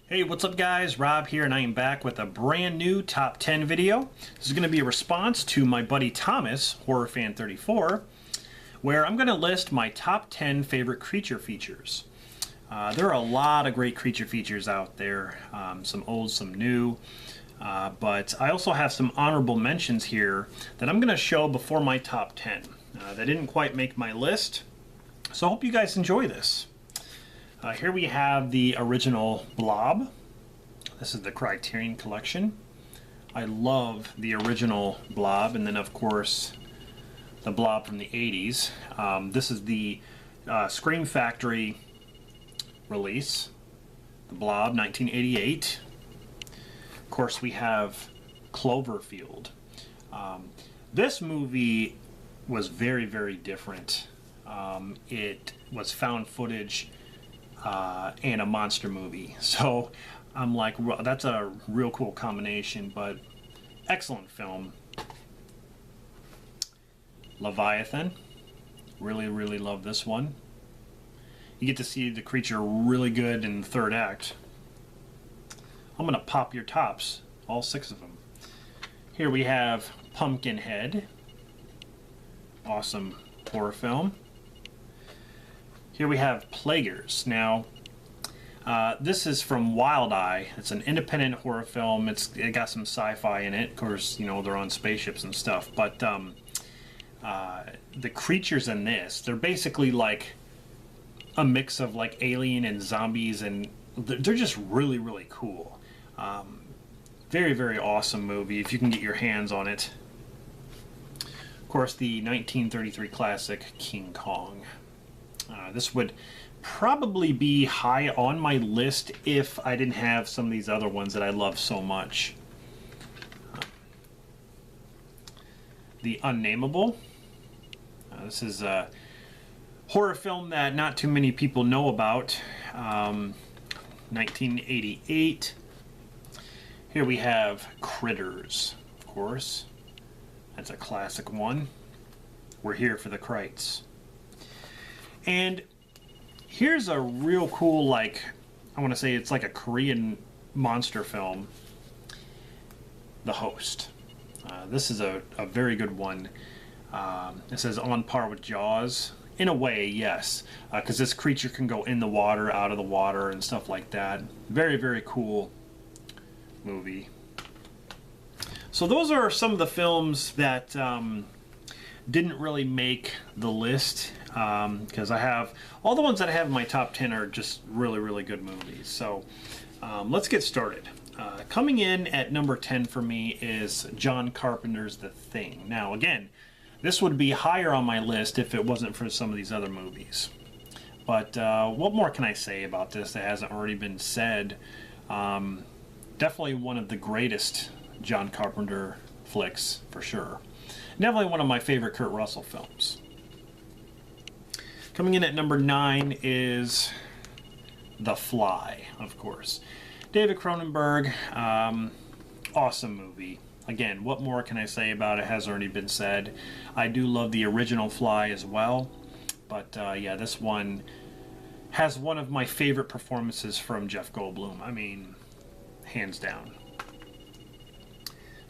Hey, what's up guys? Rob here, and I am back with a brand new top 10 video. This is going to be a response to my buddy Thomas, Horrorfan34, where I'm going to list my top 10 favorite creature features. There are a lot of great creature features out there, some old, some new, but I also have some honorable mentions here that I'm going to show before my top 10. They didn't quite make my list, so I hope you guys enjoy this. Here we have the original Blob. This is the Criterion Collection. I love the original Blob, and then of course the Blob from the 80s. This is the Scream Factory release, the Blob 1988. Of course we have Cloverfield. This movie was very, very different. It was found footage and a monster movie, so I'm like, that's a real cool combination, but excellent film. Leviathan, really love this one. You get to see the creature really good in the third act. I'm gonna pop your tops, all 6 of them. Here we have Pumpkinhead, awesome horror film. Here we have Plaguers. Now, this is from Wild Eye. It's an independent horror film. It got some sci-fi in it. Of course, you know, they're on spaceships and stuff. But the creatures in this, they're basically like a mix of like alien and zombies, and they're just really cool. Very awesome movie if you can get your hands on it. Of course, the 1933 classic King Kong. This would probably be high on my list if I didn't have some of these other ones that I love so much. The Unnameable. This is a horror film that not too many people know about. 1988. Here we have Critters, of course. That's a classic one. We're here for the Krites. And here's a real cool, like, I want to say it's like a Korean monster film, The Host. This is a very good one. It says on par with Jaws. In a way, yes, because this creature can go in the water, out of the water, and stuff like that. Very cool movie. So those are some of the films that didn't really make the list, because I have all the ones that I have in my top 10 are just really good movies. So let's get started. Coming in at number 10 for me is John Carpenter's The Thing. Now again, this would be higher on my list if it wasn't for some of these other movies. But what more can I say about this that hasn't already been said? Definitely one of the greatest John Carpenter flicks, for sure. Definitely one of my favorite Kurt Russell films. Coming in at number 9 is The Fly, of course. David Cronenberg, awesome movie. Again, what more can I say about it has already been said. I do love the original Fly as well, but yeah, this one has one of my favorite performances from Jeff Goldblum. I mean, hands down.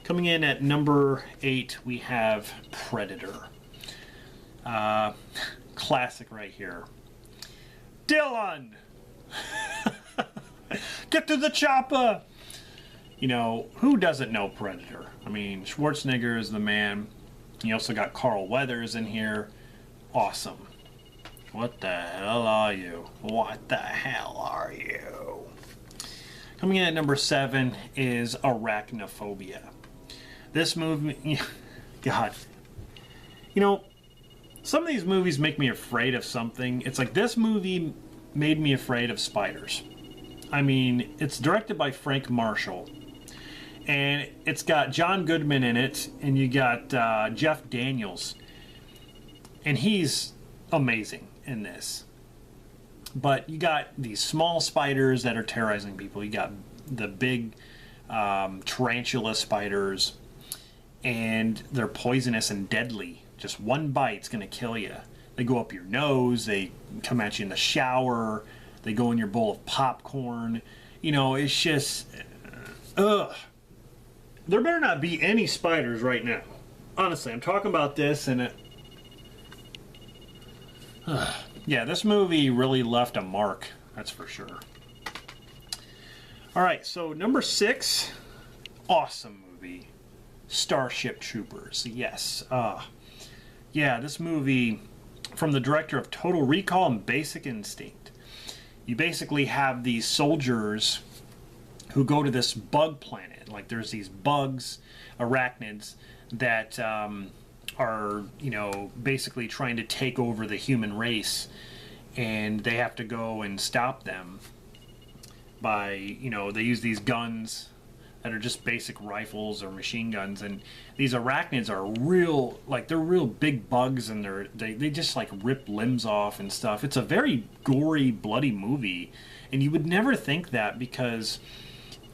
Coming in at number 8, we have Predator. Classic right here. Dylan! Get to the chopper! You know, who doesn't know Predator? I mean, Schwarzenegger is the man. You also got Carl Weathers in here. Awesome. What the hell are you? What the hell are you? Coming in at number 7 is Arachnophobia. This movie, God, you know, some of these movies make me afraid of something. It's like this movie made me afraid of spiders. I mean, it's directed by Frank Marshall, and it's got John Goodman in it, and you got Jeff Daniels, and he's amazing in this. But you got these small spiders that are terrorizing people. You got the big tarantula spiders, and they're poisonous and deadly. Just one bite's gonna kill you. They go up your nose, they come at you in the shower, they go in your bowl of popcorn. You know, it's just, ugh. There better not be any spiders right now. Honestly, I'm talking about this and it... yeah, this movie really left a mark, that's for sure. Alright, so number 6, awesome movie. Starship Troopers, yes. Yeah, this movie, from the director of Total Recall and Basic Instinct. You basically have these soldiers who go to this bug planet. Like, there's these bugs, arachnids, that are, you know, basically trying to take over the human race, and they have to go and stop them by, you know, they use these guns that are just basic rifles or machine guns, and these arachnids are real, like, they're real big bugs, and they just like rip limbs off and stuff. It's a very gory, bloody movie, and you would never think that because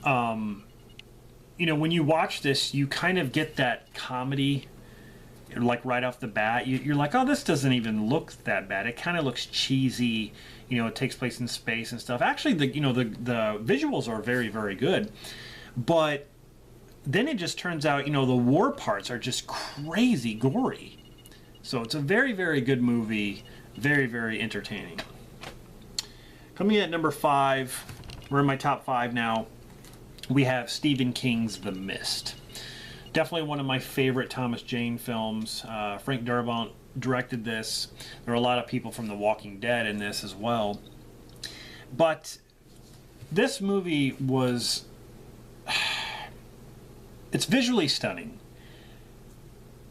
you know, when you watch this, you kind of get that comedy, like, right off the bat. You're like, oh, this doesn't even look that bad. It kind of looks cheesy. You know, it takes place in space and stuff. Actually, the visuals are very, very good. But then it just turns out, you know, the war parts are just crazy gory. So it's a very, very good movie. Very, very entertaining. Coming in at number 5, we're in my top 5 now. We have Stephen King's The Mist. Definitely one of my favorite Thomas Jane films. Frank Darabont directed this. There are a lot of people from The Walking Dead in this as well. But this movie was... it's visually stunning.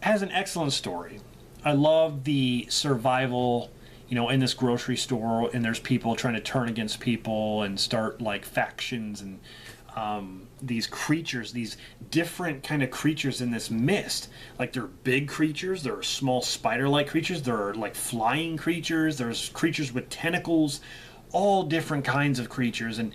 It has an excellent story. I love the survival, you know, in this grocery store, and there's people trying to turn against people and start, like, factions, and these creatures, these different kind of creatures in this mist. Like, there are big creatures, there are small spider-like creatures, there are, like, flying creatures, there's creatures with tentacles, all different kinds of creatures. And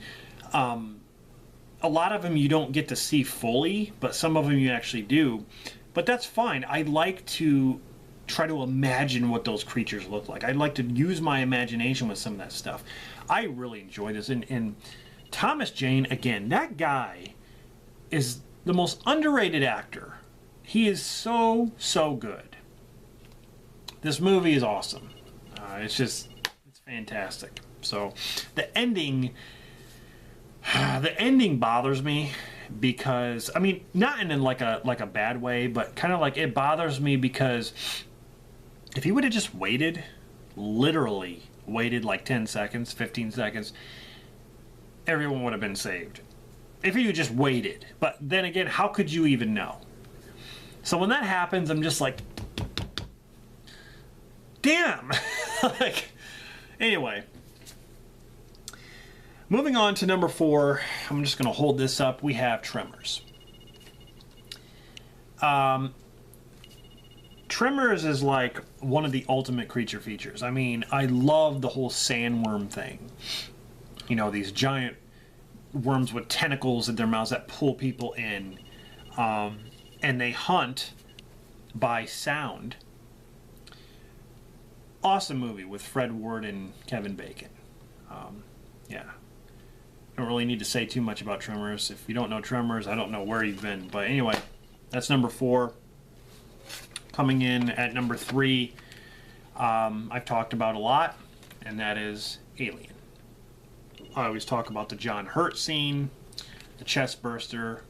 a lot of them you don't get to see fully, but some of them you actually do. But that's fine. I like to try to imagine what those creatures look like. I like to use my imagination with some of that stuff. I really enjoy this. And Thomas Jane, again, that guy is the most underrated actor. He is so, so good. This movie is awesome. It's fantastic. So the ending bothers me because, I mean, not in like a bad way, but kind of like it bothers me because if he would have just waited, literally waited like 10 seconds, 15 seconds, everyone would have been saved. If you just waited. But then again, how could you even know? So when that happens, I'm just like, damn. Like, anyway. Moving on to number 4, I'm just going to hold this up. We have Tremors. Tremors is like one of the ultimate creature features. I mean, I love the whole sandworm thing. You know, these giant worms with tentacles in their mouths that pull people in. And they hunt by sound. Awesome movie with Fred Ward and Kevin Bacon. Yeah. Don't really need to say too much about Tremors. If you don't know Tremors, I don't know where you've been. But anyway, that's number 4. Coming in at number 3, I've talked about a lot, and that is Alien. I always talk about the John Hurt scene, the chest burster.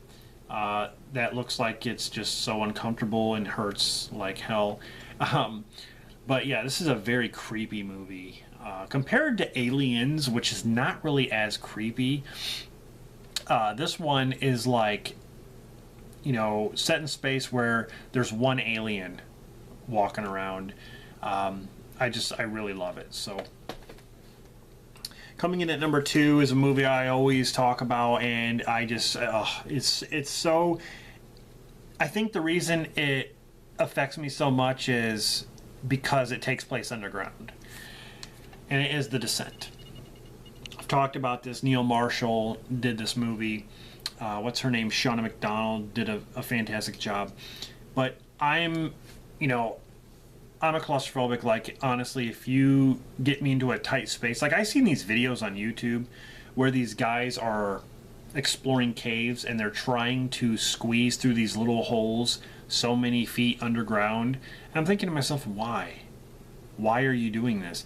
That looks like it's just so uncomfortable and hurts like hell. But yeah, this is a very creepy movie. Compared to Aliens, which is not really as creepy, this one is like, you know, set in space where there's one alien walking around. I really love it. So coming in at number 2 is a movie I always talk about, and I just it's so, I think the reason it affects me so much is because it takes place underground, and it is The Descent. I've talked about this. Neil Marshall did this movie. What's her name? Shauna McDonald did a fantastic job. But I'm a claustrophobic. Like, honestly, if you get me into a tight space, like, I've seen these videos on YouTube where these guys are exploring caves and they're trying to squeeze through these little holes so many feet underground. And I'm thinking to myself, why? Why are you doing this?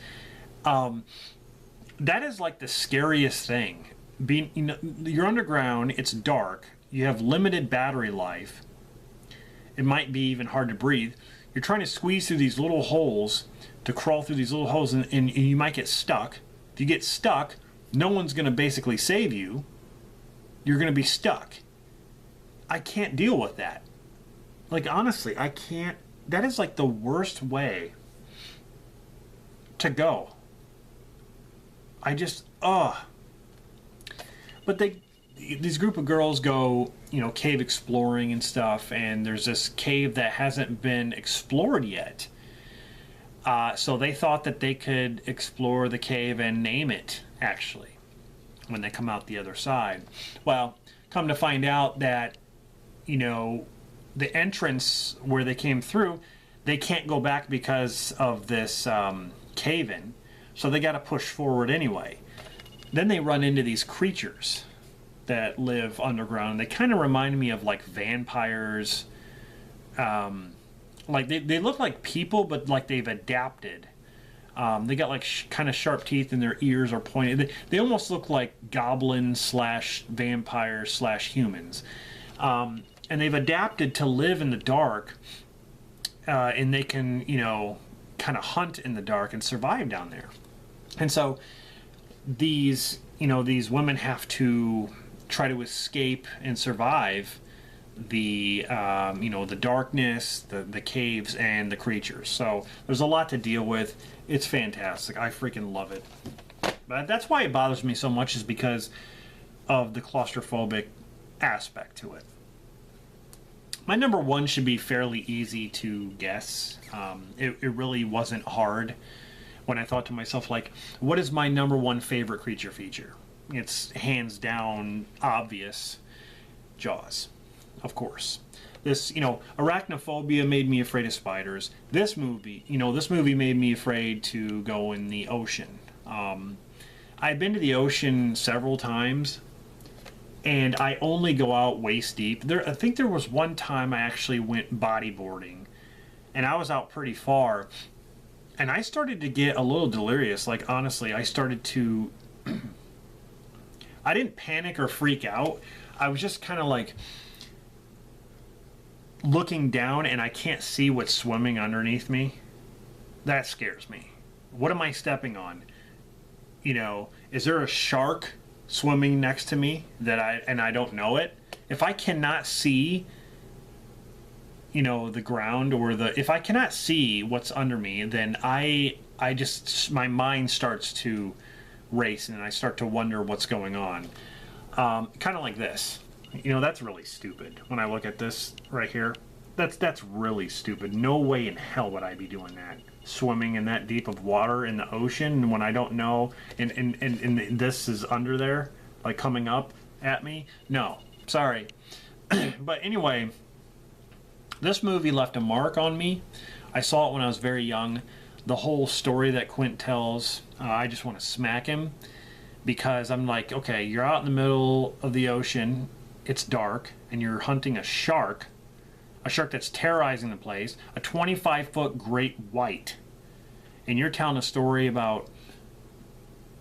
That is like the scariest thing. Being, you know, you're underground, it's dark, you have limited battery life, it might be even hard to breathe. You're trying to squeeze through these little holes, to crawl through these little holes, and you might get stuck. If you get stuck, no one's going to basically save you. You're going to be stuck. I can't deal with that. Like, honestly, I can't. That is like the worst way to go. I just, But these group of girls go, you know, cave exploring and stuff, and there's this cave that hasn't been explored yet. So they thought that they could explore the cave and name it, actually, when they come out the other side. Well, come to find out that, you know, the entrance where they came through, they can't go back because of this cave-in, so they got to push forward anyway. Then they run into these creatures that live underground. They kind of remind me of like vampires. Like they look like people, but like they've adapted. They got like kind of sharp teeth, and their ears are pointed. They almost look like goblins slash vampires slash humans. And they've adapted to live in the dark, and they can, you know, kind of hunt in the dark and survive down there. And so these, you know, these women have to try to escape and survive the you know, the darkness, the caves, and the creatures. So there's a lot to deal with. It's fantastic. I freaking love it. But that's why it bothers me so much, is because of the claustrophobic aspect to it. My number one should be fairly easy to guess. It really wasn't hard when I thought to myself, like, what is my number one favorite creature feature? It's hands down obvious. Jaws, of course. This, you know, arachnophobia made me afraid of spiders. This movie made me afraid to go in the ocean. I've been to the ocean several times, and I only go out waist deep. I think there was one time I actually went bodyboarding, and I was out pretty far, and I started to get a little delirious. Like, honestly, I started to... I didn't panic or freak out. I was just kind of like looking down, and I can't see what's swimming underneath me. That scares me. What am I stepping on? You know, is there a shark swimming next to me that I don't know it? If I cannot see, you know, the ground, or if I cannot see what's under me, then I just, my mind starts to race, and I start to wonder what's going on. Kind of like this. You know, that's really stupid. When I look at this right here, that's really stupid. No way in hell would I be doing that. Swimming in that deep of water in the ocean when I don't know, and this is under there, like coming up at me. No, sorry. But anyway, this movie left a mark on me. I saw it when I was very young. The whole story that Quint tells, I just want to smack him, because I'm like, okay, you're out in the middle of the ocean, it's dark, and you're hunting a shark that's terrorizing the place, a 25-foot great white, and you're telling a story about,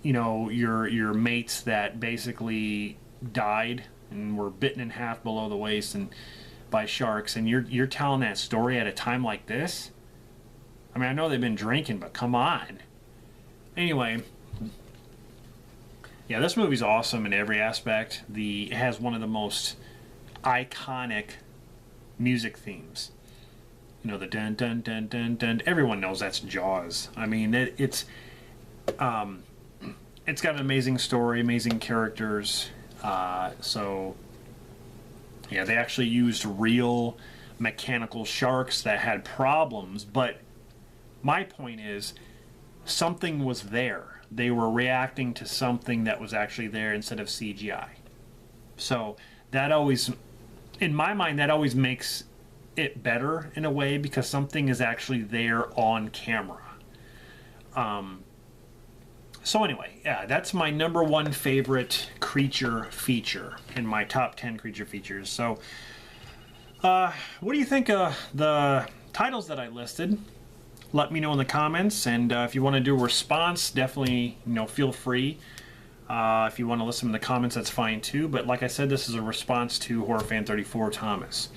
you know, your mates that basically died and were bitten in half below the waist and by sharks, and you're telling that story at a time like this. I mean, I know they've been drinking, but come on. Anyway, yeah, this movie's awesome in every aspect. It has one of the most iconic music themes. You know, the dun dun dun dun dun. Everyone knows that's Jaws. I mean, it's got an amazing story, amazing characters. So yeah, they actually used real mechanical sharks that had problems, but my point is, something was there. They were reacting to something that was actually there instead of CGI. So that always, in my mind, that always makes it better in a way, because something is actually there on camera. So anyway, yeah, that's my #1 favorite creature feature in my top 10 creature features. So, what do you think of the titles that I listed? Let me know in the comments, and if you want to do a response, definitely, feel free. If you want to listen in the comments, that's fine too. But like I said, this is a response to Horrorfan34 Thomas.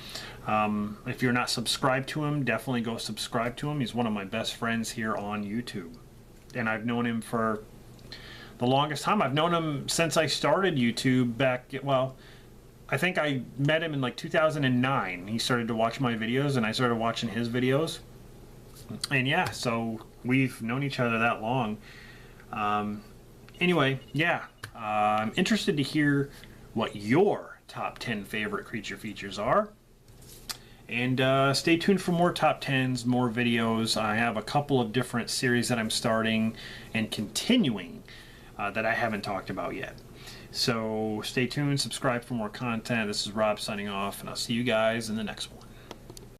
If you're not subscribed to him, definitely go subscribe to him. He's one of my best friends here on YouTube, and I've known him for the longest time. I've known him since I started YouTube back, well, I think I met him in like 2009. He started to watch my videos and I started watching his videos. And yeah, so we've known each other that long. Anyway, yeah, I'm interested to hear what your top 10 favorite creature features are. And stay tuned for more top 10s, more videos. I have a couple of different series that I'm starting and continuing that I haven't talked about yet. So stay tuned, subscribe for more content. This is Rob signing off, and I'll see you guys in the next one.